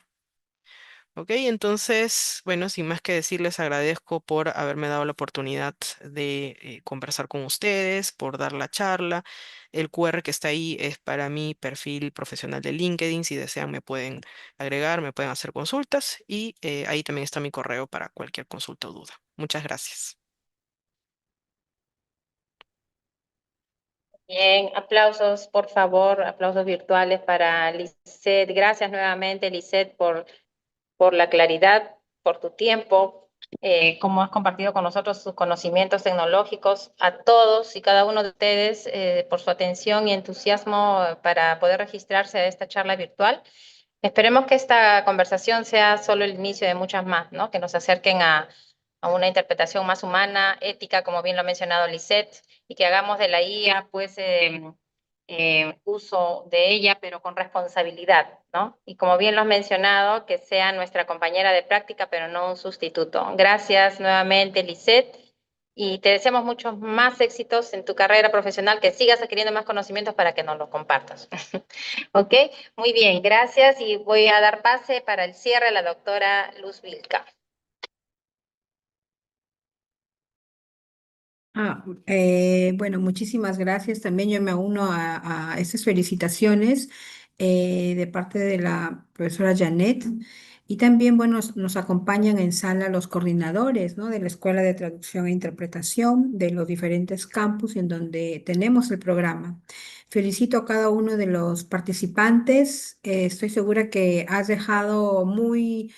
Speaker 3: Ok, entonces, bueno, sin más que decir, les agradezco por haberme dado la oportunidad de conversar con ustedes, por dar la charla. El QR que está ahí es para mi perfil profesional de LinkedIn. Si desean, me pueden agregar, me pueden hacer consultas y ahí también está mi correo para cualquier consulta o duda. Muchas gracias.
Speaker 1: Bien, aplausos, por favor, aplausos virtuales para Lisette. Gracias nuevamente, Lisette, por la claridad, por tu tiempo, cómo has compartido con nosotros sus conocimientos tecnológicos, a todos y cada uno de ustedes por su atención y entusiasmo para poder registrarse a esta charla virtual. Esperemos que esta conversación sea solo el inicio de muchas más, ¿no? Que nos acerquen a una interpretación más humana, ética, como bien lo ha mencionado Lisette, y que hagamos de la IA, pues, uso de ella, pero con responsabilidad, ¿no? Y como bien lo has mencionado, que sea nuestra compañera de práctica, pero no un sustituto. Gracias nuevamente, Lisette, y te deseamos muchos más éxitos en tu carrera profesional, que sigas adquiriendo más conocimientos para que nos los compartas. ¿Ok? Muy bien, gracias, y voy a dar pase para el cierre a la doctora Luz Vilca.
Speaker 2: Bueno, muchísimas gracias. También yo me uno a estas felicitaciones de parte de la profesora Janet. Y también, bueno, nos acompañan en sala los coordinadores, ¿no? De la Escuela de Traducción e Interpretación de los diferentes campus en donde tenemos el programa. Felicito a cada uno de los participantes. Estoy segura que has dejado muy